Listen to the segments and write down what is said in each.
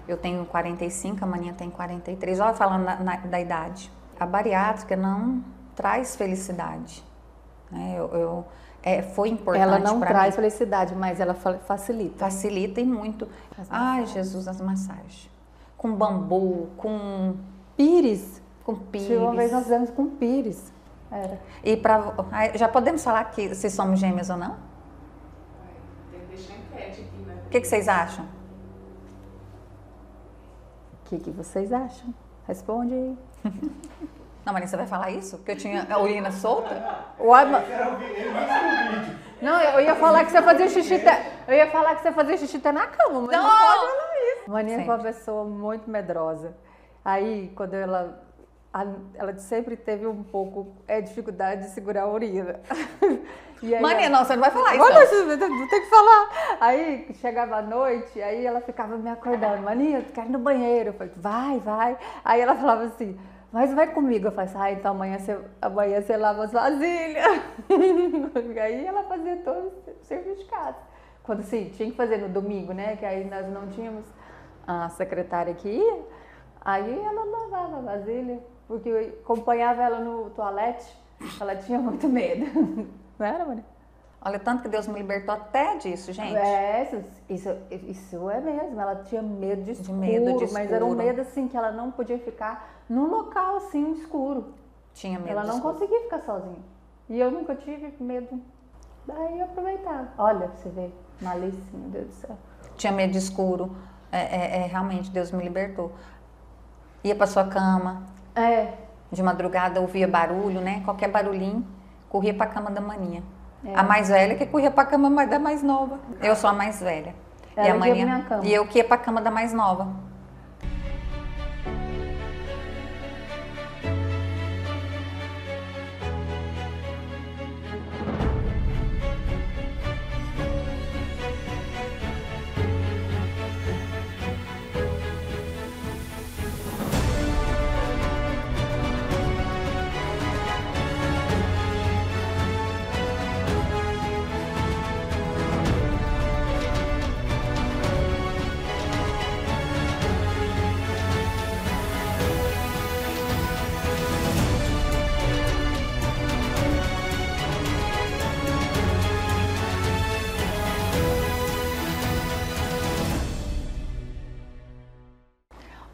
Eu tenho 45, a Maninha tem 43. Olha, falando da idade. A bariátrica não traz felicidade. Né? Foi importante para mim. Ela não traz felicidade, mas ela facilita. Facilita e muito. Ai, Jesus, as massagens. Com bambu, com pires. Com pires. Uma vez nós fizemos com pires. Era. E já podemos falar que se somos gêmeas ou não? Tem que deixar enquete aqui, né? O que vocês acham? O que vocês acham? Responde aí. Não, Marinha, você vai falar isso? Que eu tinha a urina solta? Não, eu ia falar que você fazia xixi até na cama, mas não pode falar isso. Maninha foi uma pessoa muito medrosa. Aí, quando ela sempre teve um pouco dificuldade de segurar a urina. Maninha, não, você não vai falar isso. Não tem que falar. Aí, chegava à noite, aí ela ficava me acordando. Maninha, eu quero ir no banheiro. Eu falei, vai. Aí ela falava assim, mas vai comigo. Eu falei assim, então amanhã você lava as vasilhas. Aí ela fazia todo o serviço de casa. Quando assim, tinha que fazer no domingo, né? Que aí nós não tínhamos a secretária que ia. Aí ela lavava a vasilha, porque eu acompanhava ela no toalete. Ela tinha muito medo. Não era, Maria? Olha, tanto que Deus me libertou até disso, gente. Isso é mesmo. Ela tinha medo de escuro, mas era um medo assim que ela não podia ficar num local assim escuro. Tinha medo. Ela não conseguia ficar sozinha. E eu nunca tive medo. Daí eu aproveitava. Olha, você vê, malícia, meu Deus do céu. Tinha medo de escuro. Realmente, Deus me libertou. Ia pra sua cama. De madrugada ouvia barulho, né? Qualquer barulhinho, corria pra cama da Maninha. A mais velha que corria pra cama da mais nova. Eu sou a mais velha. Ela e a Maninha, minha cama. E eu que ia pra cama da mais nova.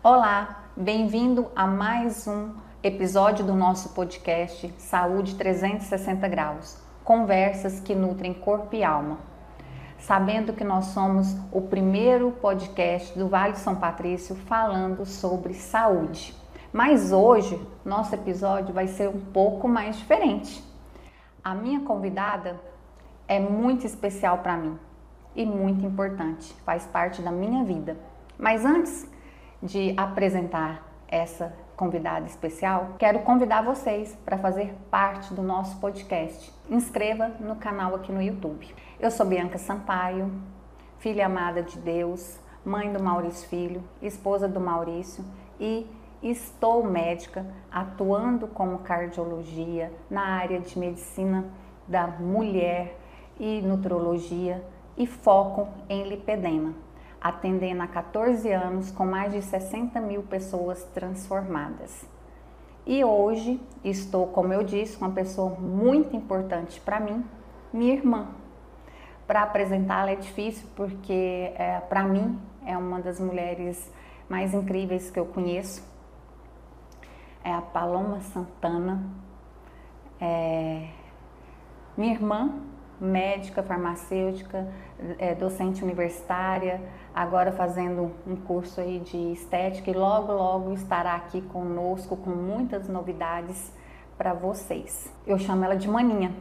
Olá, bem-vindo a mais um episódio do nosso podcast Saúde 360 Graus, conversas que nutrem corpo e alma. Sabendo que nós somos o primeiro podcast do Vale de São Patrício falando sobre saúde. Mas hoje, nosso episódio vai ser um pouco mais diferente. A minha convidada é muito especial para mim e muito importante, faz parte da minha vida. Mas antes de apresentar essa convidada especial, quero convidar vocês para fazer parte do nosso podcast. Inscreva no canal aqui no YouTube. Eu sou Bianca Sampaio, filha amada de Deus, mãe do Maurício Filho, esposa do Maurício e estou médica atuando como cardiologia na área de medicina da mulher e nutrologia e foco em lipedema, atendendo há 14 anos com mais de 60 mil pessoas transformadas. E hoje estou, como eu disse, com uma pessoa muito importante para mim, minha irmã. Para apresentá-la é difícil porque para mim é uma das mulheres mais incríveis que eu conheço. É a Paloma Santana, minha irmã, médica, farmacêutica, docente universitária, agora fazendo um curso aí de estética e logo estará aqui conosco com muitas novidades para vocês. Eu chamo ela de Maninha,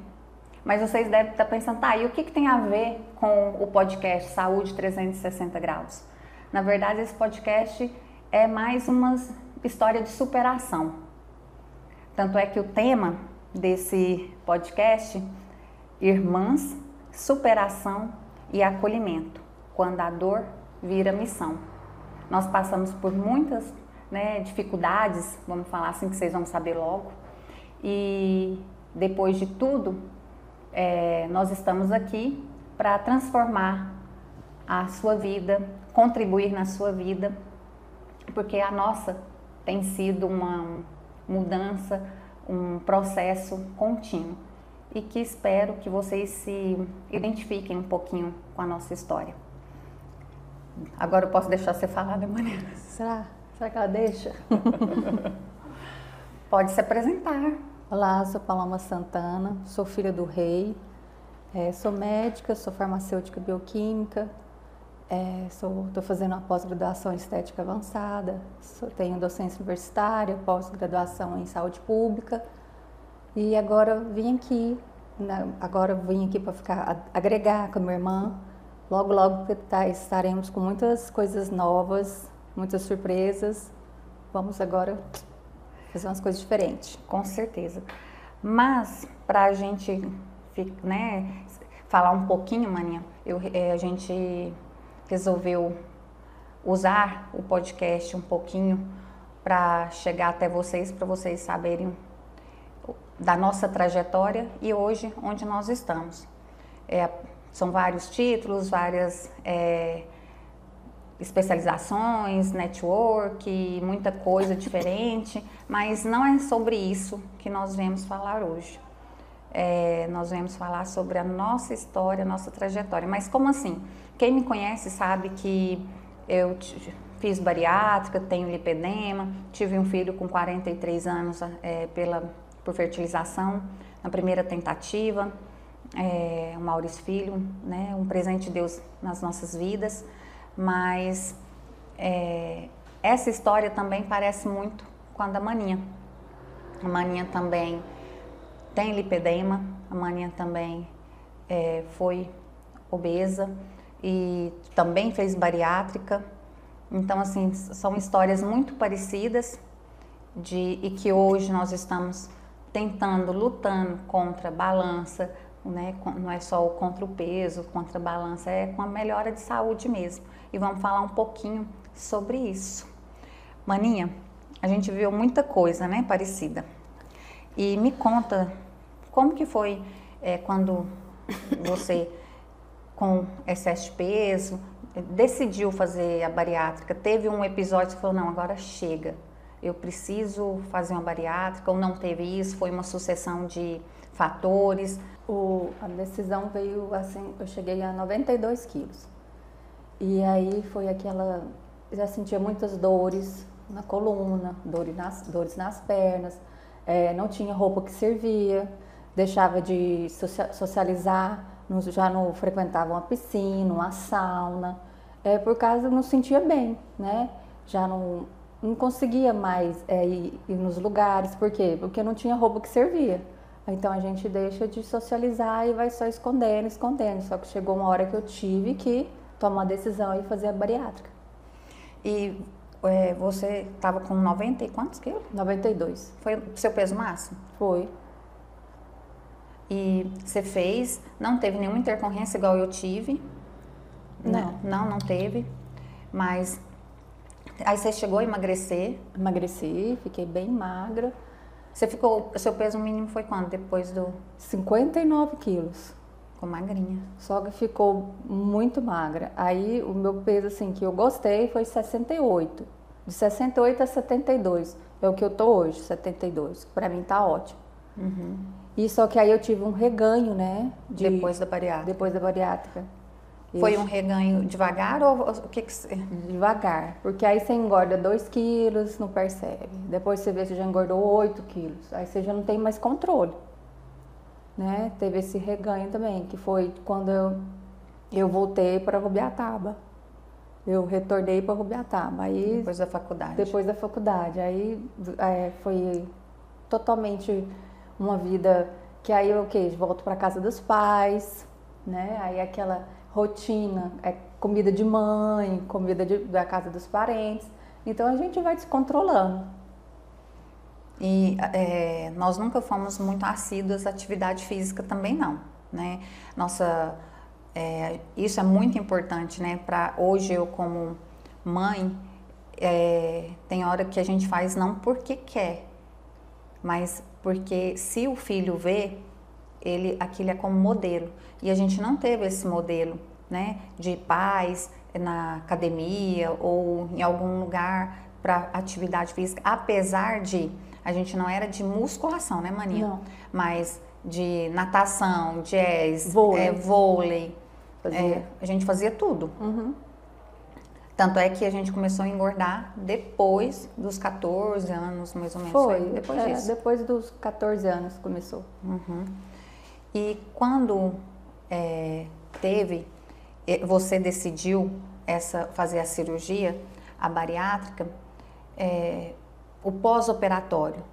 mas vocês devem estar pensando, tá, e o que tem a ver com o podcast Saúde 360 Graus? Na verdade, esse podcast é mais uma história de superação. Tanto é que o tema desse podcast, Irmãs, Superação e Acolhimento, quando a dor vira missão. Nós passamos por muitas dificuldades, vamos falar assim, que vocês vão saber logo, e depois de tudo, nós estamos aqui para transformar a sua vida, contribuir na sua vida porque a nossa tem sido uma mudança, um processo contínuo e que espero que vocês se identifiquem um pouquinho com a nossa história. Agora eu posso deixar você falar, né, Maria? Será? Será que ela deixa? Pode se apresentar. Olá, sou Paloma Santana, sou filha do rei, sou médica, sou farmacêutica bioquímica, estou fazendo uma pós-graduação em estética avançada, tenho docência universitária, pós-graduação em saúde pública e agora vim aqui para agregar com a minha irmã. Logo estaremos com muitas coisas novas, muitas surpresas. Vamos agora fazer umas coisas diferentes. Com certeza. Mas, para a gente, né, falar um pouquinho, Maninha, a gente resolveu usar o podcast um pouquinho para chegar até vocês, para vocês saberem da nossa trajetória e hoje onde nós estamos. São vários títulos, várias especializações, network, muita coisa diferente, mas não é sobre isso que nós viemos falar hoje. Nós viemos falar sobre a nossa história, a nossa trajetória. Mas como assim? Quem me conhece sabe que eu fiz bariátrica, tenho lipedema, tive um filho com 43 anos por fertilização, na primeira tentativa. O Maurício Filho, né, um presente de Deus nas nossas vidas, mas essa história também parece muito com a da Maninha. A Maninha também tem lipedema, a Maninha também foi obesa e também fez bariátrica. Então, assim, são histórias muito parecidas e que hoje nós estamos lutando contra a balança, né? Não é só contra o peso, contra a balança, é com a melhora de saúde mesmo. E vamos falar um pouquinho sobre isso. Maninha, a gente viu muita coisa, né, parecida. E me conta, como que foi quando você, com excesso de peso, decidiu fazer a bariátrica? Teve um episódio que você falou, não, agora chega, eu preciso fazer uma bariátrica, ou não teve isso? Foi uma sucessão de fatores? A decisão veio assim, eu cheguei a 92 quilos. E aí foi já sentia muitas dores na coluna, dores nas pernas, não tinha roupa que servia, deixava de socializar, já não frequentava uma piscina, uma sauna, por causa não sentia bem, né? Já não conseguia mais ir nos lugares, por quê? Porque não tinha roupa que servia. Então a gente deixa de socializar e vai só escondendo. Só que chegou uma hora que eu tive que tomar uma decisão e fazer a bariátrica. E você estava com 90 e quantos quilos? 92. Foi o seu peso máximo? Foi. E você fez, não teve nenhuma intercorrência igual eu tive? Não. Não teve. Mas aí você chegou a emagrecer? Emagreci, fiquei bem magra. Seu peso mínimo foi quanto depois do... 59 quilos. Ficou magrinha. Só que ficou muito magra. Aí o meu peso, assim, que eu gostei foi 68. De 68 a 72. É o que eu tô hoje, 72. Pra mim tá ótimo. Uhum. E só que aí eu tive um reganho, né? Depois da bariátrica? Depois da bariátrica. Foi um reganho devagar ou o que que você... Devagar, porque aí você engorda 2 quilos, não percebe. Depois você vê que já engordou 8 quilos, aí você já não tem mais controle, né? Teve esse reganho também, que foi quando eu voltei para Rubiataba. Eu retornei para Rubiataba. Aí, depois da faculdade? Depois da faculdade. Aí foi totalmente uma vida que aí eu volto para casa dos pais, né? Aí aquela rotina, comida de mãe, comida da casa dos parentes. Então a gente vai descontrolando. E nós nunca fomos muito assíduos à atividade física também não, né? Isso é muito importante, né? Para hoje eu como mãe, tem hora que a gente faz não porque quer, mas porque se o filho vê, aquilo é como modelo. E a gente não teve esse modelo, né, de pais na academia ou em algum lugar para atividade física, apesar de a gente não era de musculação, né, Maninha? Não. Mas de natação, jazz, Vôlei. vôlei. Fazia. A gente fazia tudo. Uhum. Tanto é que a gente começou a engordar depois dos 14 anos, mais ou menos. Foi, depois disso. depois dos 14 anos começou. Uhum. E quando você decidiu fazer a cirurgia, a bariátrica, o pós-operatório,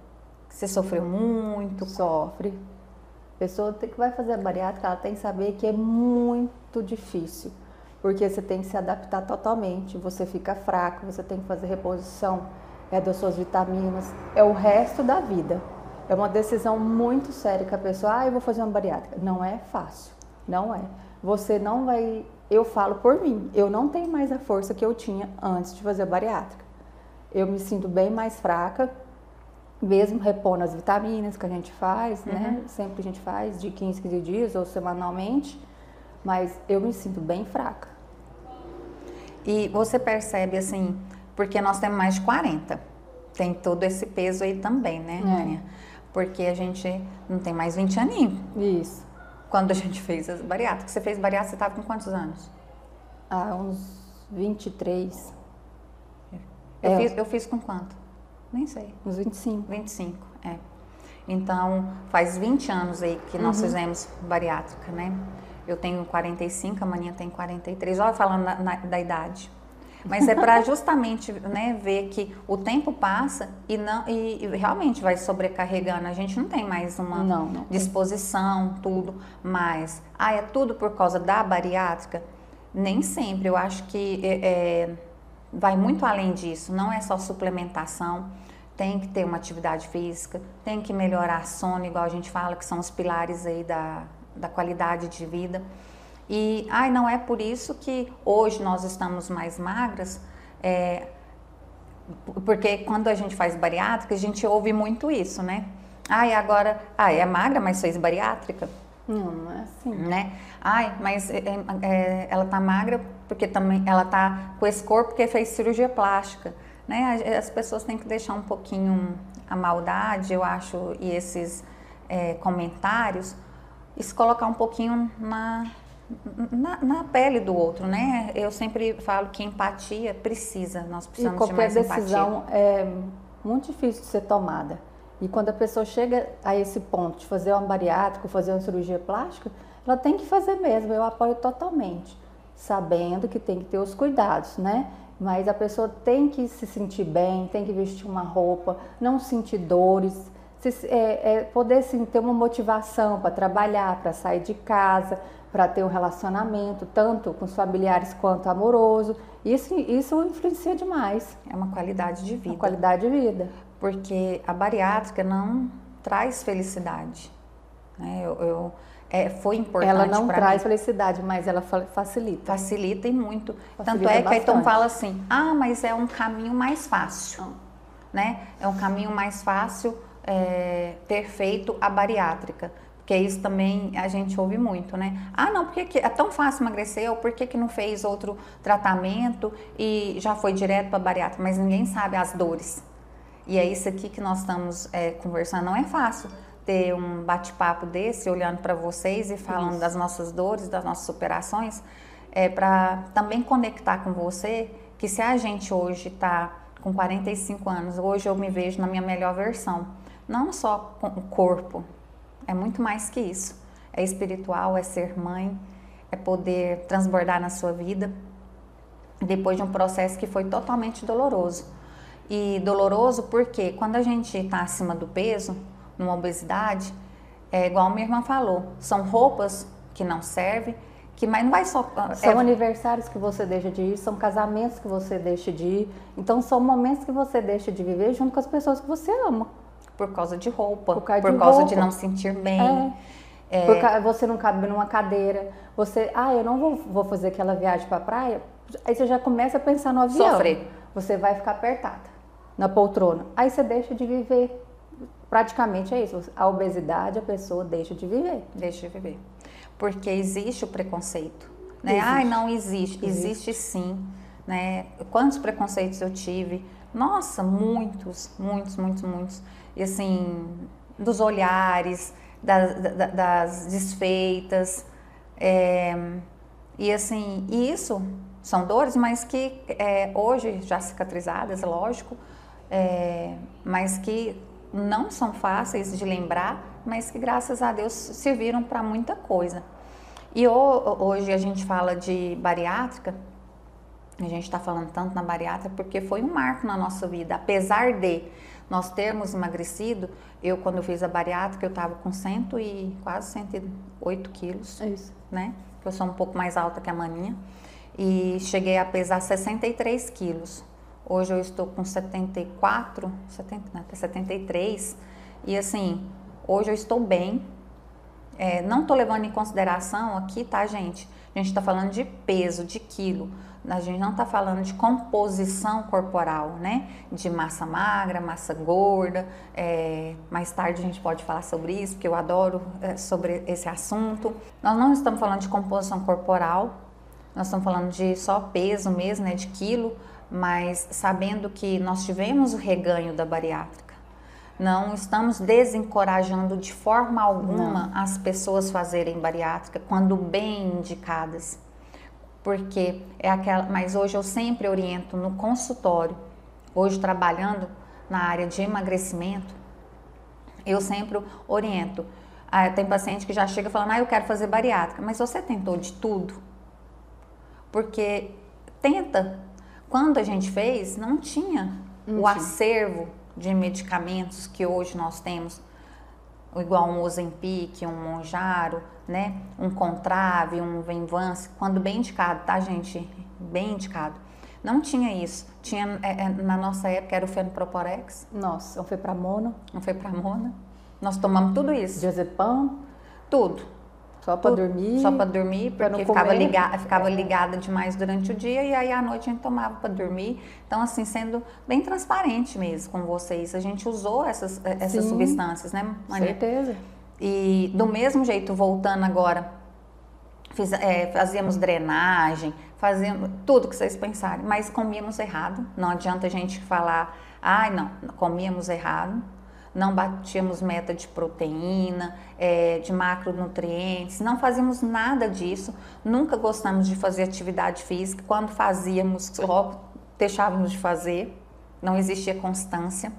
você sofreu muito? Sofre. A pessoa que vai fazer a bariátrica, ela tem que saber que é muito difícil, porque você tem que se adaptar totalmente, você fica fraco, você tem que fazer reposição das suas vitaminas, é o resto da vida. É uma decisão muito séria que a pessoa, eu vou fazer uma bariátrica. Não é fácil, não é. Você não vai, eu falo por mim, eu não tenho mais a força que eu tinha antes de fazer a bariátrica. Eu me sinto bem mais fraca, mesmo repondo as vitaminas que a gente faz, né? Sempre a gente faz, de 15 dias ou semanalmente, mas eu me sinto bem fraca. E você percebe assim, porque nós temos mais de 40, tem todo esse peso aí também, né, Maninha? Porque a gente não tem mais 20 aninhos. Isso. Quando a gente fez as bariátricas. Você fez bariátrica, você estava com quantos anos? Uns 23. Eu fiz com quanto? Nem sei. Uns 25. 25, Então, faz 20 anos aí que nós fizemos bariátrica, né? Eu tenho 45, a Maninha tem 43. Olha, falando da idade. Mas é para justamente, né, ver que o tempo passa e realmente vai sobrecarregando. A gente não tem mais uma disposição, tudo. Mas, é tudo por causa da bariátrica? Nem sempre. Eu acho que vai muito além disso. Não é só suplementação. Tem que ter uma atividade física, tem que melhorar sono, igual a gente fala, que são os pilares aí da qualidade de vida. E, não é por isso que hoje nós estamos mais magras, porque quando a gente faz bariátrica, a gente ouve muito isso, né? Agora, é magra, mas fez bariátrica? Não é assim. Né? Mas ela tá magra porque também ela tá com esse corpo porque fez cirurgia plástica, né? As pessoas têm que deixar um pouquinho a maldade, eu acho, e esses comentários, e se colocar um pouquinho na pele do outro, né? Eu sempre falo que empatia nós precisamos de mais empatia. E qualquer decisão é muito difícil de ser tomada. E quando a pessoa chega a esse ponto de fazer uma bariátrica, fazer uma cirurgia plástica, ela tem que fazer mesmo, eu apoio totalmente, sabendo que tem que ter os cuidados, né? Mas a pessoa tem que se sentir bem, tem que vestir uma roupa, não sentir dores, poder sim, ter uma motivação para trabalhar, para sair de casa, para ter um relacionamento, tanto com os familiares quanto amoroso. Isso influencia demais. É uma qualidade de vida. Uma qualidade de vida. Porque a bariátrica não traz felicidade. Né? Foi importante para mim. Ela não traz felicidade, mas ela facilita. Facilita e muito. Facilita Tanto é que bastante. aí Tom fala assim, mas é um caminho mais fácil. Né? É um caminho mais fácil ter feito a bariátrica. Porque isso também a gente ouve muito, né? Não, porque que é tão fácil emagrecer, ou por que não fez outro tratamento e já foi direto para a bariátrica? Mas ninguém sabe as dores. E é isso aqui que nós estamos conversando. Não é fácil ter um bate-papo desse, olhando para vocês e falando das nossas dores, das nossas superações, para também conectar com você, que se a gente hoje está com 45 anos, hoje eu me vejo na minha melhor versão. Não só com o corpo, é muito mais que isso. É espiritual, é ser mãe, é poder transbordar na sua vida, depois de um processo que foi totalmente doloroso. E doloroso porque quando a gente está acima do peso, numa obesidade, igual a minha irmã falou, são roupas que não servem, mas não vai só... São aniversários que você deixa de ir, são casamentos que você deixa de ir, então são momentos que você deixa de viver junto com as pessoas que você ama. Por causa de roupa, por causa causa de não sentir bem. Porque você não cabe numa cadeira, eu não vou fazer aquela viagem para a praia, aí você já começa a pensar no avião. Sofrer. Você vai ficar apertada na poltrona. Aí você deixa de viver. Praticamente é isso. A obesidade, a pessoa deixa de viver. Deixa de viver. Porque existe o preconceito. Né? Existe. Não existe. Existe sim. né? Quantos preconceitos eu tive? Nossa, muitos, muitos, muitos, muitos. E assim, dos olhares, das desfeitas, e assim, isso são dores, mas que hoje já cicatrizadas, lógico, mas que não são fáceis de lembrar, mas que graças a Deus serviram para muita coisa. E hoje a gente fala de bariátrica, a gente está falando tanto na bariátrica porque foi um marco na nossa vida. Apesar de nós termos emagrecido, eu quando eu fiz a bariátrica eu estava com quase 108 quilos, né? Eu sou um pouco mais alta que a Maninha, e cheguei a pesar 63 quilos. Hoje eu estou com 73, e assim, hoje eu estou bem. Não estou levando em consideração aqui, tá, gente? A gente está falando de peso, de quilo. A gente não está falando de composição corporal, né? De massa magra, massa gorda. Mais tarde a gente pode falar sobre isso, porque eu adoro sobre esse assunto. Nós não estamos falando de composição corporal, nós estamos falando de só peso mesmo, né? De quilo, mas sabendo que nós tivemos o reganho da bariátrica. Não estamos desencorajando de forma alguma as pessoas fazerem bariátrica quando bem indicadas. Porque mas hoje eu sempre oriento no consultório, hoje trabalhando na área de emagrecimento, eu sempre oriento. Tem paciente que já chega falando, eu quero fazer bariátrica, mas você tentou de tudo? Porque tenta. Quando a gente fez, não tinha o acervo de medicamentos que hoje nós temos, igual um Ozempic, um Mounjaro, né? Um Contrave, um Venvance, quando bem indicado, tá, gente? Bem indicado. Não tinha isso. Tinha, na nossa época era o Fenoproporex. Nossa, um Fepramona. Nós tomamos tudo isso. Diazepam. Tudo. Só para dormir? Só para dormir, porque ficava ligada demais durante o dia e aí à noite a gente tomava para dormir. Então, assim, sendo bem transparente mesmo com vocês, a gente usou essas substâncias, né, Maninha? Certeza. E do mesmo jeito, voltando agora, fazíamos drenagem, fazíamos tudo que vocês pensarem, mas comíamos errado. Não adianta a gente falar, não, comíamos errado. Não batíamos meta de proteína, de macronutrientes, não fazíamos nada disso, nunca gostamos de fazer atividade física, quando fazíamos, logo deixávamos de fazer, não existia constância.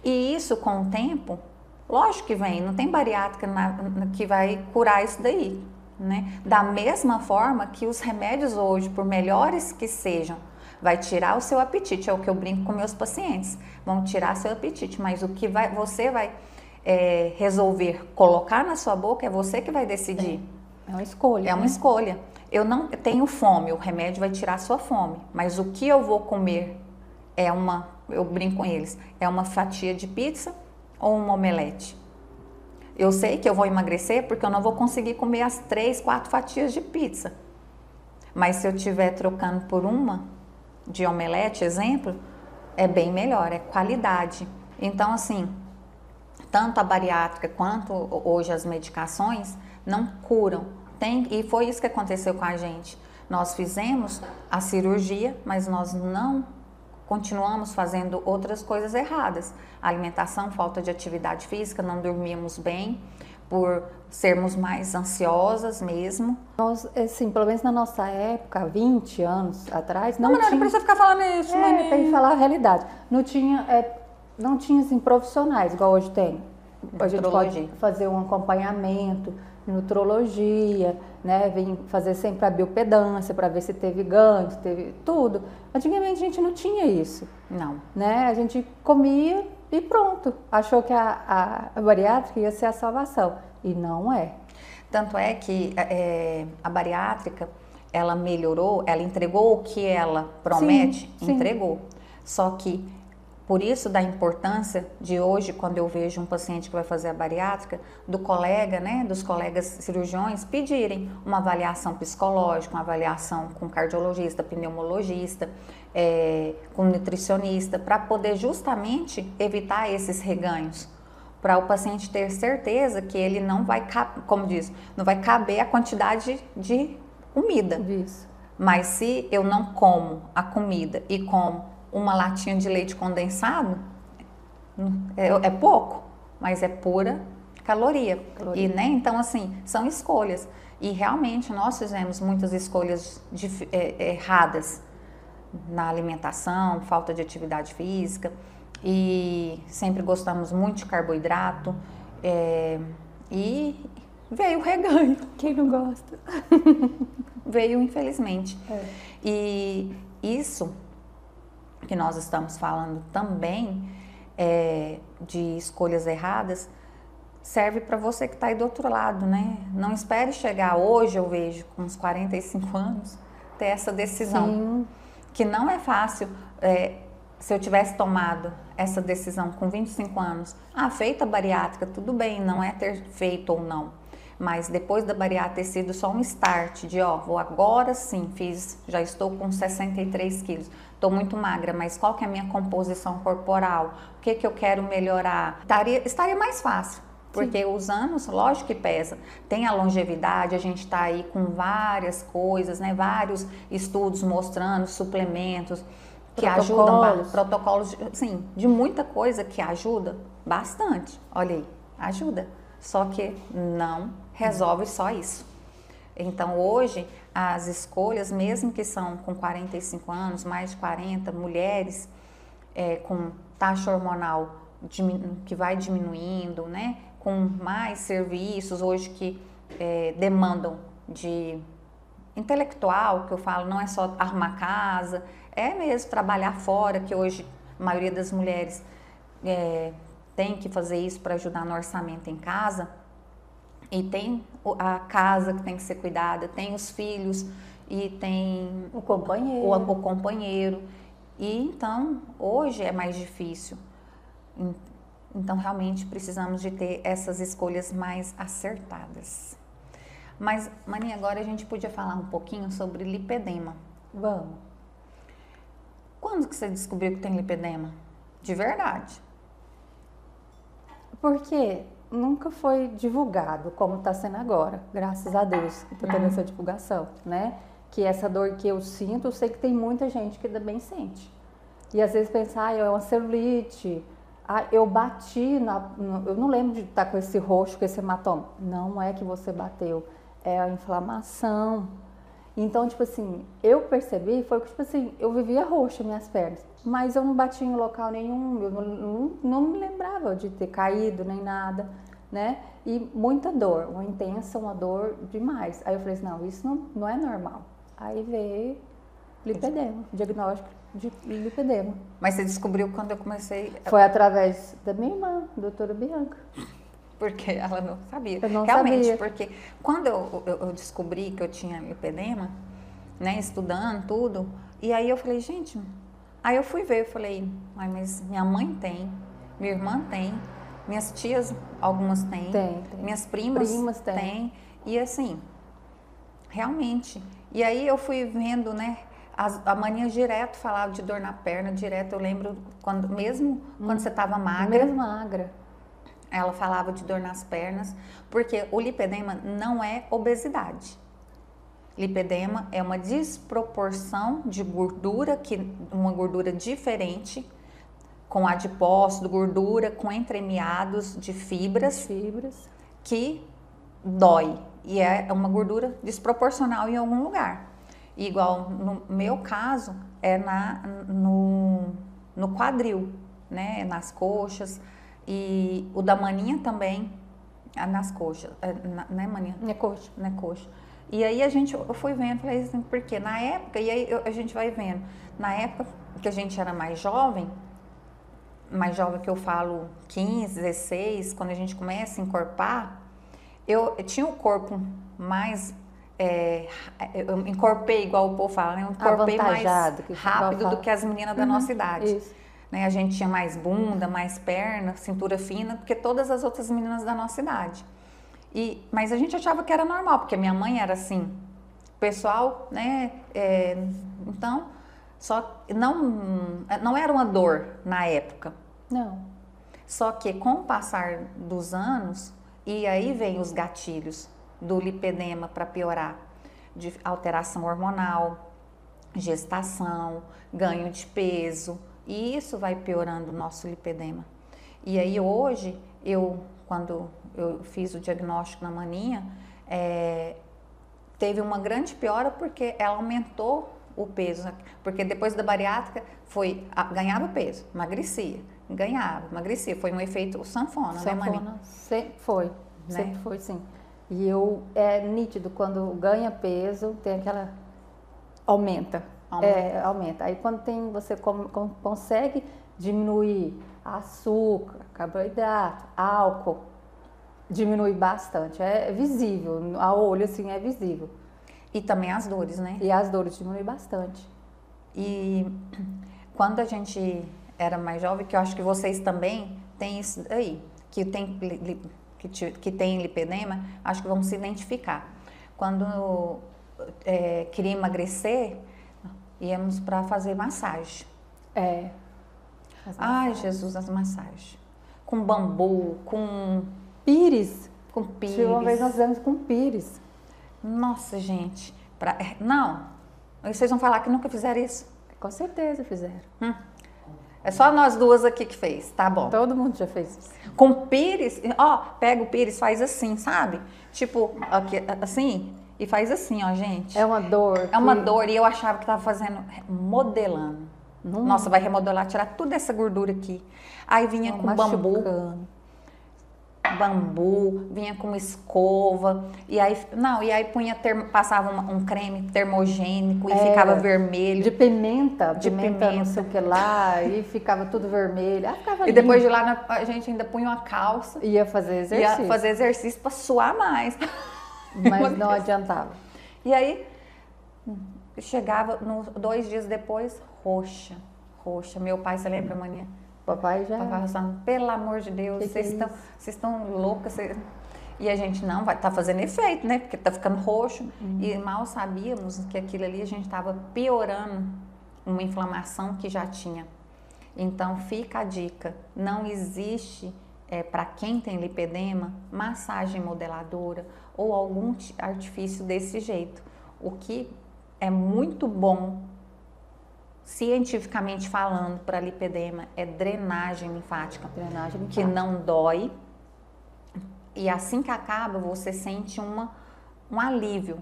E isso com o tempo, lógico que vem, não tem bariátrica que vai curar isso daí, né? Da mesma forma que os remédios hoje, por melhores que sejam, vai tirar o seu apetite, é o que eu brinco com meus pacientes, vão tirar seu apetite, mas o que você vai resolver colocar na sua boca é você que vai decidir. É uma escolha. É uma escolha. Eu não tenho fome, o remédio vai tirar a sua fome, mas o que eu vou comer eu brinco com eles, é uma fatia de pizza ou uma omelete? Eu sei que eu vou emagrecer porque eu não vou conseguir comer as 3, 4 fatias de pizza, mas se eu estiver trocando por uma de omelete, exemplo, é bem melhor, é qualidade. Então, assim, tanto a bariátrica quanto hoje as medicações não curam. E foi isso que aconteceu com a gente. Nós fizemos a cirurgia, mas nós não continuamos fazendo outras coisas erradas. Alimentação, falta de atividade física, não dormíamos bem, por sermos mais ansiosas mesmo. Nós, assim, pelo menos na nossa época, 20 anos atrás, não tinha... Não precisa ficar falando isso, Maninha. Tem que falar a realidade. Não tinha, assim, profissionais, igual hoje tem. A gente pode fazer um acompanhamento, nutrologia, né? Vem fazer sempre a biopedância para ver se teve ganho, se teve tudo. Antigamente a gente não tinha isso. Não. Né? A gente comia e pronto. Achou que a bariátrica ia ser a salvação. E não é. Tanto é que a bariátrica, ela melhorou, ela entregou o que ela promete, sim. Entregou. Só que, por isso da importância de hoje, quando eu vejo um paciente que vai fazer a bariátrica, do colega, né, dos colegas cirurgiões, pedirem uma avaliação psicológica, uma avaliação com cardiologista, pneumologista, com nutricionista, para poder justamente evitar esses reganhos, para o paciente ter certeza que ele não vai, como diz, não vai caber a quantidade de comida. Isso. Mas se eu não como a comida e como uma latinha de leite condensado, é pouco, mas é pura caloria. E, né, então, assim, são escolhas. E realmente nós fizemos muitas escolhas erradas na alimentação, falta de atividade física, e sempre gostamos muito de carboidrato, e veio o reganho. Quem não gosta? Veio, infelizmente. E isso que nós estamos falando também de escolhas erradas serve para você que está aí do outro lado, né? Não espere chegar hoje, eu vejo, com uns 45 anos, ter essa decisão. Sim. Que não é fácil. Se eu tivesse tomado essa decisão com 25 anos, feita a bariátrica, tudo bem, não é ter feito ou não. Mas depois da bariátrica ter sido só um start de, vou agora sim, já estou com 63 quilos, estou muito magra, mas qual que é a minha composição corporal? O que eu quero melhorar? Estaria mais fácil. Porque os anos, lógico que pesa. Tem a longevidade, a gente está aí com várias coisas, né? Vários estudos mostrando suplementos que ajudam, protocolos, sim, de muita coisa que ajuda bastante. Olha aí, ajuda. Só que não resolve só isso. Então hoje as escolhas, mesmo que são com 45 anos, mais de 40, mulheres com taxa hormonal que vai diminuindo, né? Com mais serviços hoje que demandam de intelectual, que eu falo, não é só arrumar casa, é mesmo trabalhar fora, que hoje a maioria das mulheres tem que fazer isso para ajudar no orçamento em casa, e tem a casa que tem que ser cuidada, tem os filhos e tem o companheiro. O companheiro. E então hoje é mais difícil. Então, realmente, precisamos de ter essas escolhas mais acertadas. Mas, Maninha, agora a gente podia falar um pouquinho sobre lipedema. Vamos. Quando que você descobriu que tem lipedema? De verdade? Porque nunca foi divulgado como está sendo agora, graças a Deus, que está tendo essa divulgação, né? Que essa dor que eu sinto, eu sei que tem muita gente que também sente. E às vezes pensa, é uma celulite, eu bati, eu não lembro de estar com esse roxo, com esse hematoma. Não é que você bateu, é a inflamação. Então, tipo assim, eu percebi, foi que, tipo assim, eu vivia roxa minhas pernas, mas eu não bati em local nenhum, eu não me lembrava de ter caído nem nada, né? E muita dor, uma dor demais. Aí eu falei assim, não, isso não é normal. Aí veio lipedema, diagnóstico de lipedema. Mas você descobriu quando eu comecei... Foi através da minha irmã, doutora Bianca. Porque ela não sabia. Eu não realmente, sabia. Porque quando eu descobri que eu tinha lipedema, né, estudando tudo, e aí eu falei, gente, aí eu fui ver, eu falei, mas minha mãe tem, minha irmã tem, minhas tias, algumas têm, Tem. minhas primas têm, e assim, realmente. E aí eu fui vendo, né, a Maninha direto falava de dor na perna, direto, eu lembro, quando você estava magra. Mesmo magra. Ela falava de dor nas pernas, porque o lipedema não é obesidade. Lipedema é uma desproporção de gordura, uma gordura diferente, com adipócito, gordura com entremeados de fibras, que dói. E é uma gordura desproporcional em algum lugar. Igual no meu caso, é no quadril, né? Nas coxas. E o da Maninha também, nas coxas, né, Maninha? Na coxa. Na coxa. E aí eu fui vendo, falei assim, porque na época, e aí a gente vai vendo, na época que a gente era mais jovem que eu falo 15, 16, quando a gente começa a encorpar, eu tinha o corpo mais, eu encorpei, igual o povo fala, né? Eu encorpei mais rápido do que as meninas da nossa idade. Isso. Né, a gente tinha mais bunda, mais perna, cintura fina, do que todas as outras meninas da nossa idade. Mas a gente achava que era normal, porque minha mãe era assim. O pessoal, né, então, só não era uma dor na época. Não. Só que com o passar dos anos, e aí vem os gatilhos do lipedema para piorar, de alteração hormonal, gestação, ganho de peso, e isso vai piorando o nosso lipedema. E aí hoje, quando eu fiz o diagnóstico na maninha, teve uma grande piora porque ela aumentou o peso, porque depois da bariátrica ganhava peso, emagrecia, emagrecia, foi um efeito sanfona, né, Mani? Sempre foi, sempre foi sim. E é nítido, quando ganha peso, tem aquela... Aumenta. Aí quando você consegue diminuir açúcar, carboidrato, álcool, diminui bastante, é visível, a olho assim é visível. E também as dores, né? E as dores diminuem bastante. E quando a gente era mais jovem, que eu acho que vocês também têm isso aí, que tem lipedema, acho que vão se identificar. Quando queria emagrecer, íamos para fazer massagem. Ai, Jesus, as massagens. Com bambu, com pires. Com pires. Uma vez nós fizemos com pires. Nossa, gente. Não. Vocês vão falar que nunca fizeram isso? Com certeza fizeram. É só nós duas aqui que fez, tá bom. Todo mundo já fez isso. Com pires, pega o pires, faz assim, sabe? Tipo, aqui, assim, e faz assim, ó, gente. É uma dor. É uma dor, e eu achava que tava fazendo, modelando. Nossa, vai remodelar, tirar toda essa gordura aqui. Aí vinha com bambu, vinha com escova, e aí passava um creme termogênico e ficava vermelho. De pimenta, não sei o que lá, e ficava tudo vermelho. E depois de lá a gente ainda punha uma calça. Ia fazer exercício. Para suar mais. Mas não adiantava. E aí, chegava 2 dias depois, roxa. Meu pai, você lembra, Mania? Papai já... Papai falando, pelo amor de Deus, vocês estão loucas. E a gente, não, tá fazendo efeito, né? Porque tá ficando roxo. E mal sabíamos que aquilo ali a gente estava piorando uma inflamação que já tinha. Então, fica a dica. Não existe, para quem tem lipedema, massagem modeladora ou algum artifício desse jeito. O que é muito bom, cientificamente falando, para lipedema é drenagem linfática, que não dói, e assim que acaba você sente um alívio.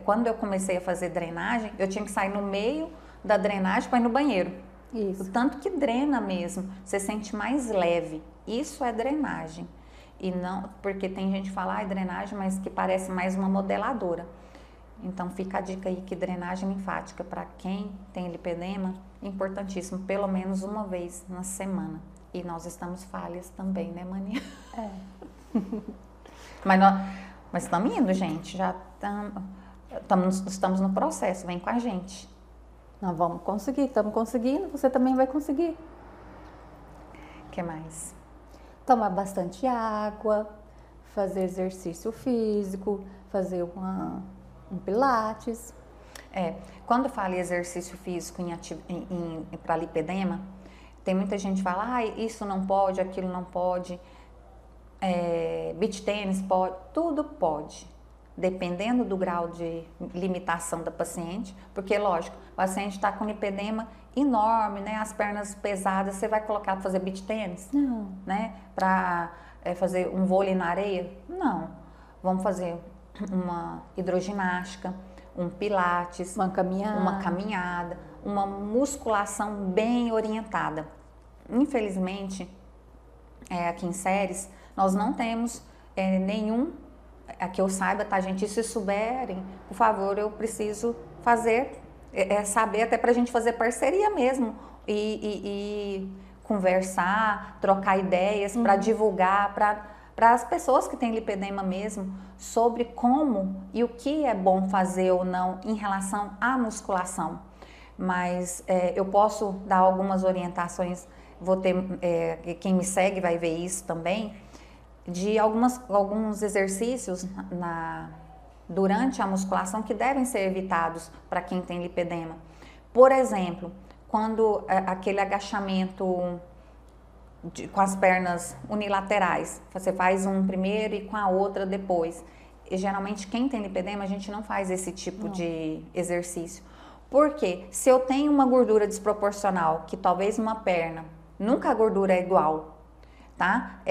Quando eu comecei a fazer drenagem, eu tinha que sair no meio da drenagem para ir no banheiro. Isso. O tanto que drena mesmo, você sente mais leve. Isso é drenagem. E não, porque tem gente que fala, drenagem, mas que parece mais uma modeladora. Então fica a dica aí que drenagem linfática para quem tem lipedema, importantíssimo, pelo menos uma vez na semana. E nós estamos falhas também, né, Mania? Mas estamos indo, gente, já estamos no processo, vem com a gente. Nós vamos conseguir, estamos conseguindo, você também vai conseguir. O que mais? Tomar bastante água, fazer exercício físico, fazer um pilates. Quando fala em exercício físico para lipedema, tem muita gente que fala, isso não pode, aquilo não pode, beach tênis pode, tudo pode, dependendo do grau de limitação da paciente, porque lógico, o paciente está com lipedema enorme, né, as pernas pesadas, você vai colocar para fazer beach tênis? Não. Né, para fazer um vôlei na areia? Não. Vamos fazer uma hidroginástica, um pilates, uma caminhada, uma musculação bem orientada. Infelizmente, aqui em Ceres, nós não temos nenhum, que eu saiba, tá, gente? E se souberem, por favor, eu preciso fazer, saber até pra gente fazer parceria mesmo e conversar, trocar ideias para divulgar, para as pessoas que têm lipedema mesmo, sobre como e o que é bom fazer ou não em relação à musculação. Mas eu posso dar algumas orientações, vou ter, quem me segue vai ver isso também, de alguns exercícios durante a musculação que devem ser evitados para quem tem lipedema. Por exemplo, quando aquele agachamento com as pernas unilaterais, você faz um primeiro e com a outra depois. geralmente quem tem lipedema, a gente não faz esse tipo de exercício. Porque se eu tenho uma gordura desproporcional, que talvez uma perna, nunca a gordura é igual, tá?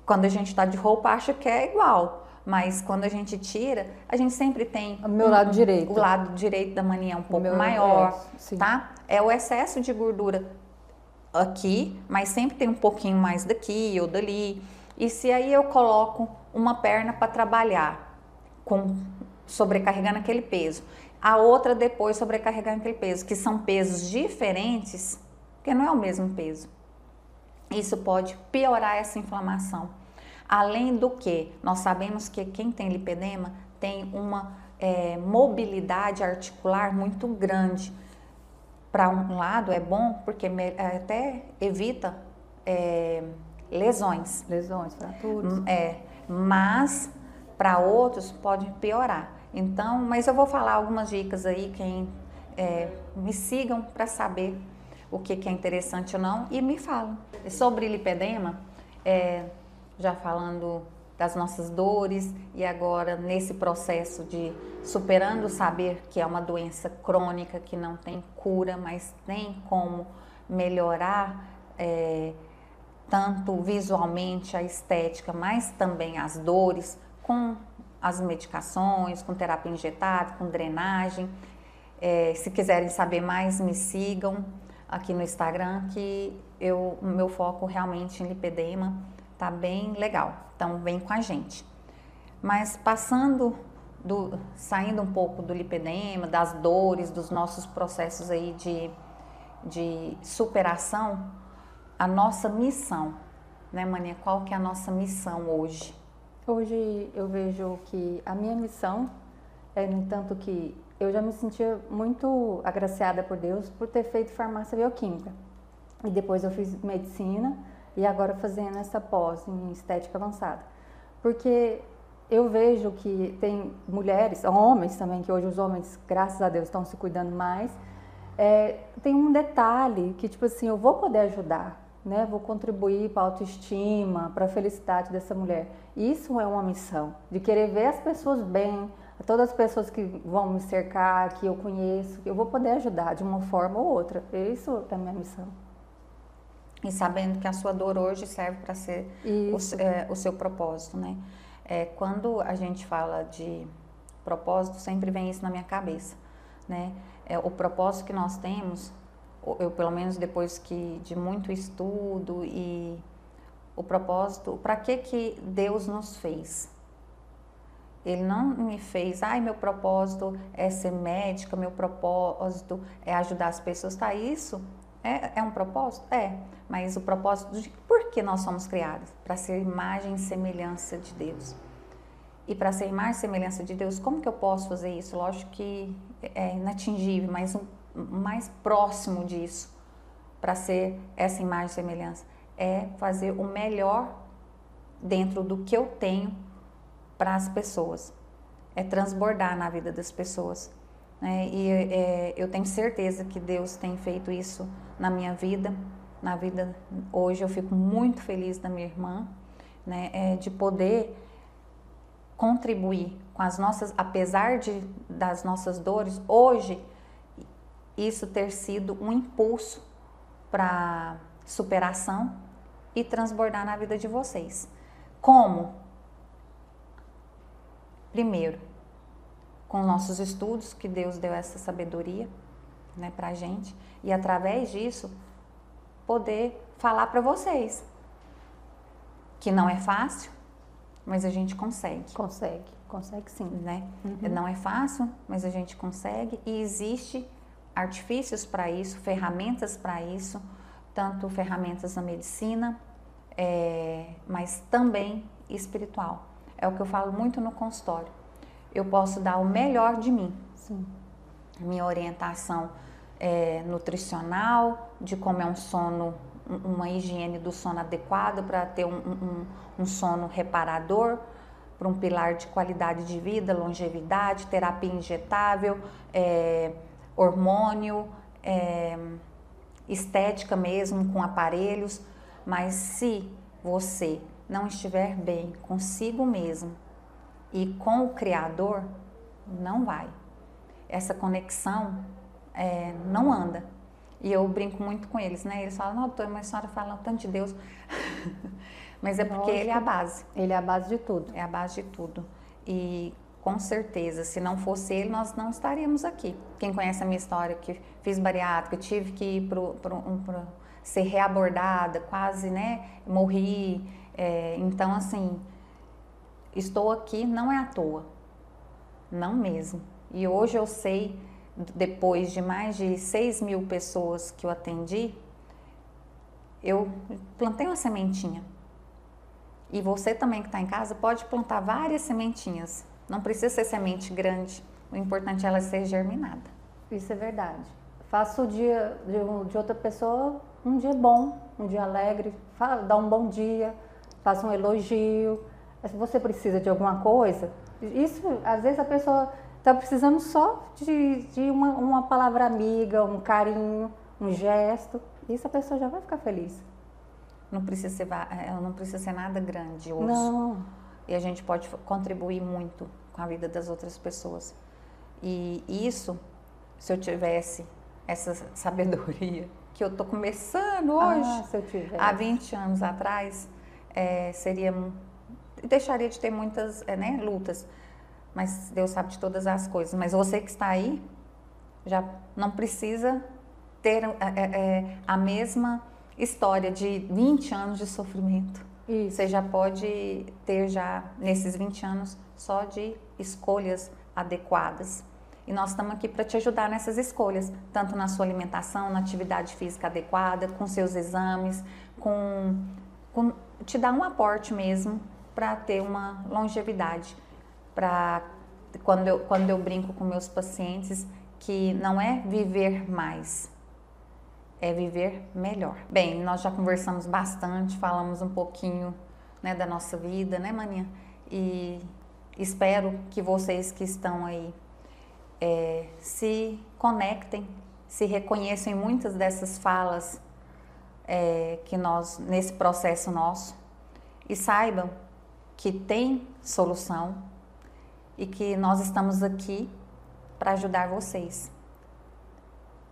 Quando a gente está de roupa, acha que é igual. Mas quando a gente tira, a gente sempre tem o meu lado direito. O lado direito da maninha é um pouco maior, tá? É o excesso de gordura aqui, mas sempre tem um pouquinho mais daqui ou dali. E se aí eu coloco uma perna para trabalhar, sobrecarregando aquele peso, a outra depois sobrecarregando aquele peso, que são pesos diferentes, porque não é o mesmo peso. Isso pode piorar essa inflamação. Além do que, nós sabemos que quem tem lipedema tem uma mobilidade articular muito grande. Para um lado é bom, porque até evita lesões. Lesões, fraturas. Mas para outros pode piorar. Então, mas eu vou falar algumas dicas aí, quem me sigam para saber o que é interessante ou não e me falam. Sobre lipedema, já falando das nossas dores e agora nesse processo de superando saber que é uma doença crônica que não tem cura, mas tem como melhorar tanto visualmente a estética, mas também as dores com as medicações, com terapia injetável, com drenagem. Se quiserem saber mais, me sigam aqui no Instagram, que o meu foco realmente em lipedema tá bem legal. Então vem com a gente. Mas saindo um pouco do lipedema, das dores, dos nossos processos aí de superação, a nossa missão, né, Maninha? Qual que é a nossa missão hoje? Hoje eu vejo que a minha missão no entanto, que eu já me sentia muito agraciada por Deus por ter feito farmácia bioquímica. E depois eu fiz medicina e agora fazendo essa pós em estética avançada. Porque eu vejo que tem mulheres, homens também, que hoje os homens, graças a Deus, estão se cuidando mais. Tem um detalhe que, tipo assim, eu vou poder ajudar, né? Vou contribuir para a autoestima, para a felicidade dessa mulher. Isso é uma missão, de querer ver as pessoas bem, todas as pessoas que vão me cercar, que eu conheço, eu vou poder ajudar de uma forma ou outra. Isso é a minha missão. E sabendo que a sua dor hoje serve para ser o seu propósito, né? Quando a gente fala de propósito, sempre vem isso na minha cabeça, né? O propósito que nós temos, eu pelo menos depois de muito estudo e o propósito, para que Deus nos fez? Ele não me fez, meu propósito é ser médica, meu propósito é ajudar as pessoas, tá? Isso é um propósito? Mas o propósito de por que nós somos criados? Para ser imagem e semelhança de Deus. E para ser imagem e semelhança de Deus, como que eu posso fazer isso? Lógico que é inatingível, mas o mais próximo disso, para ser essa imagem e semelhança, é fazer o melhor dentro do que eu tenho para as pessoas. É transbordar na vida das pessoas. Eu tenho certeza que Deus tem feito isso na minha vida. Na vida hoje eu fico muito feliz da minha irmã, né, de poder contribuir com as nossas, apesar das nossas dores, hoje isso ter sido um impulso para superação e transbordar na vida de vocês. Como? Primeiro, com nossos estudos, que Deus deu essa sabedoria, né, pra gente, e através disso poder falar para vocês que não é fácil, mas a gente consegue. Consegue sim, né? Não é fácil, mas a gente consegue, e existe artifícios para isso, ferramentas para isso, tanto ferramentas na medicina, mas também espiritual. É o que eu falo muito no consultório. Eu posso dar o melhor de mim. Sim. Minha orientação nutricional, de como é um sono, uma higiene do sono adequada para ter um sono reparador, para um pilar de qualidade de vida, longevidade, terapia injetável, hormônio, estética mesmo, com aparelhos. Mas se você não estiver bem consigo mesmo E com o Criador, não vai. Essa conexão não anda. E eu brinco muito com eles, né? Eles falam, não, doutora, mas a senhora fala tanto de Deus. Mas é porque Ele é a base. Ele é a base de tudo. É a base de tudo. E com certeza, se não fosse Ele, nós não estaríamos aqui. Quem conhece a minha história, que fiz bariátrica, tive que ir para ser reabordada, quase, né? Morri. Então, assim, estou aqui não é à toa. Não mesmo. E hoje eu sei, depois de mais de 6.000 pessoas que eu atendi, eu plantei uma sementinha. E você também que está em casa pode plantar várias sementinhas. Não precisa ser semente grande, o importante é ela ser germinada. Isso é verdade. Faça o dia de outra pessoa um dia bom, um dia alegre, dá um bom dia, faça um elogio. Se você precisa de alguma coisa, isso, às vezes a pessoa está precisando só de uma palavra amiga, um carinho, um gesto. Isso a pessoa já vai ficar feliz. Não precisa ser nada grandioso. Não. E a gente pode contribuir muito com a vida das outras pessoas. E isso, se eu tivesse essa sabedoria que eu estou começando hoje, se eu tivesse. há 20 anos atrás, deixaria de ter muitas lutas. Mas Deus sabe de todas as coisas. Mas você que está aí, já não precisa ter a mesma história de 20 anos de sofrimento. Isso. Você já pode ter nesses 20 anos só de escolhas adequadas. E nós estamos aqui para te ajudar nessas escolhas, tanto na sua alimentação, na atividade física adequada, com seus exames, com te dar um aporte mesmo para ter uma longevidade. Quando eu brinco com meus pacientes, que não é viver mais, é viver melhor. Bem, nós já conversamos bastante, falamos um pouquinho, né, da nossa vida, né, Maninha? E espero que vocês que estão aí se conectem, se reconheçam em muitas dessas falas que nós, nesse processo nosso, e saibam que tem solução e que nós estamos aqui para ajudar vocês.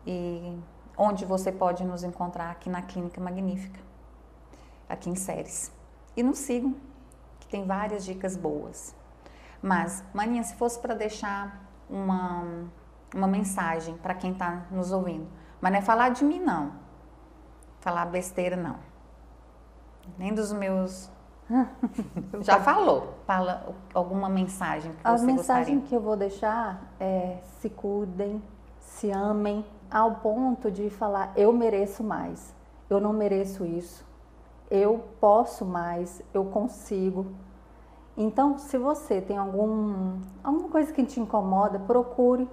E onde você pode nos encontrar? Aqui na Clínica Magnífica, aqui em Ceres. E nos sigam, que tem várias dicas boas. Mas, Maninha, se fosse para deixar uma mensagem para quem está nos ouvindo, mas não é falar de mim, não. Falar besteira, não. Nem dos meus... Já falou. Fala alguma mensagem que você gostaria. A mensagem que eu vou deixar é: se cuidem, se amem, ao ponto de falar, eu mereço mais, eu não mereço isso, eu posso mais, eu consigo. Então, se você tem alguma coisa que te incomoda, procure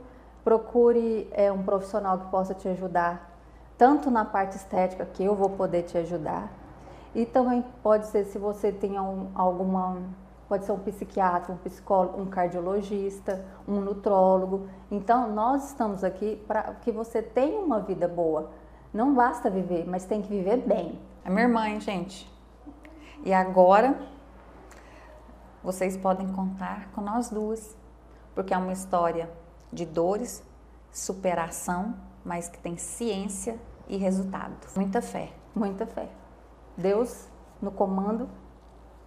um profissional que possa te ajudar, tanto na parte estética, que eu vou poder te ajudar, e também pode ser, se você tem pode ser um psiquiatra, um psicólogo, um cardiologista, um nutrólogo. Então, nós estamos aqui para que você tenha uma vida boa. Não basta viver, mas tem que viver bem. É minha irmã, hein, gente? E agora, vocês podem contar com nós duas, porque é uma história de dores, superação, mas que tem ciência e resultados. Muita fé. Muita fé. Deus no comando,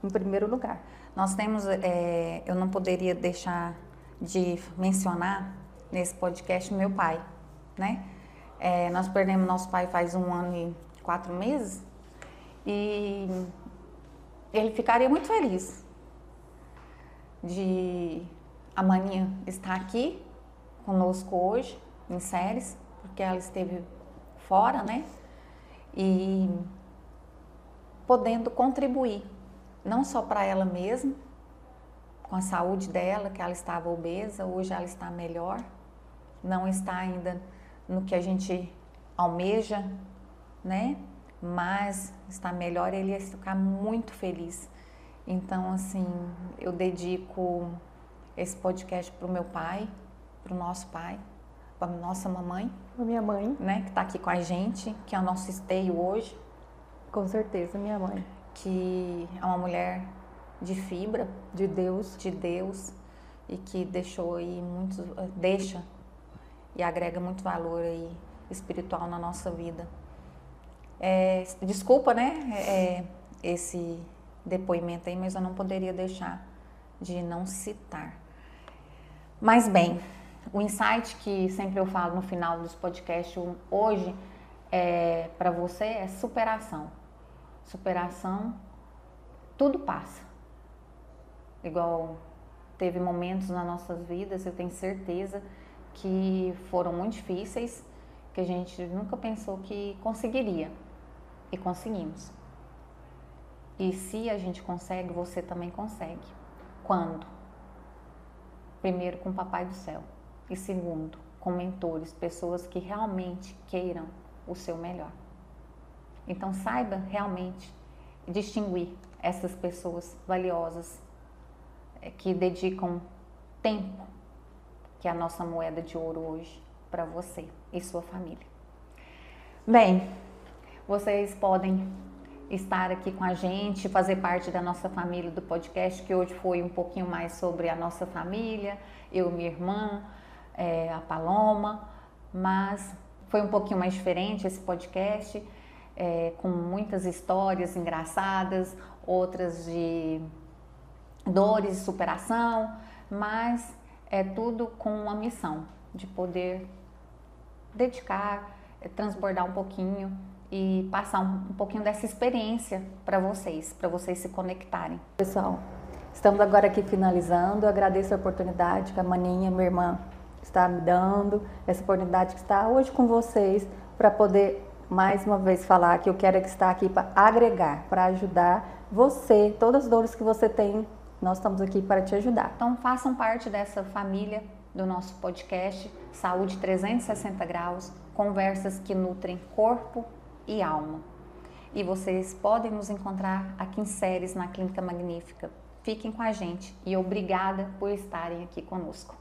em primeiro lugar. Nós temos, eu não poderia deixar de mencionar nesse podcast meu pai, né? Nós perdemos nosso pai faz 1 ano e 4 meses e ele ficaria muito feliz de a Maninha estar aqui conosco hoje em Ceres, porque ela esteve fora, né? E podendo contribuir, não só para ela mesma, com a saúde dela, que ela estava obesa, hoje ela está melhor, não está ainda no que a gente almeja, né? Mas está melhor, ele ia ficar muito feliz. Então, assim, eu dedico esse podcast para o meu pai, para o nosso pai, para a nossa mamãe. A minha mãe. Né? Que está aqui com a gente, que é o nosso esteio hoje. Com certeza, minha mãe. Que é uma mulher de fibra de Deus. de Deus e que deixou aí deixa e agrega muito valor aí espiritual na nossa vida. Desculpa, né, esse depoimento aí, mas eu não poderia deixar de não citar. Mas bem, o insight que sempre eu falo no final dos podcasts hoje para você é superação. Superação, tudo passa. Igual teve momentos nas nossas vidas, eu tenho certeza que foram muito difíceis, que a gente nunca pensou que conseguiria. E conseguimos. E se a gente consegue, você também consegue. Quando? Primeiro, com o Papai do Céu. E segundo, com mentores, pessoas que realmente queiram o seu melhor. Então, saiba realmente distinguir essas pessoas valiosas que dedicam tempo, que é a nossa moeda de ouro hoje, para você e sua família. Bem, vocês podem estar aqui com a gente, fazer parte da nossa família do podcast, que hoje foi um pouquinho mais sobre a nossa família, eu e minha irmã, a Paloma, mas foi um pouquinho mais diferente esse podcast, com muitas histórias engraçadas, outras de dores e superação, mas é tudo com uma missão de poder dedicar, transbordar um pouquinho e passar um pouquinho dessa experiência para vocês se conectarem. Pessoal, estamos agora aqui finalizando. Eu agradeço a oportunidade que a Maninha, minha irmã, está me dando, essa oportunidade que está hoje com vocês, para poder mais uma vez falar que eu quero estar aqui para agregar, para ajudar você, todas as dores que você tem, nós estamos aqui para te ajudar. Então façam parte dessa família do nosso podcast Saúde 360 Graus, conversas que nutrem corpo e alma. E vocês podem nos encontrar aqui em Séries, na Clínica Magnífica. Fiquem com a gente e obrigada por estarem aqui conosco.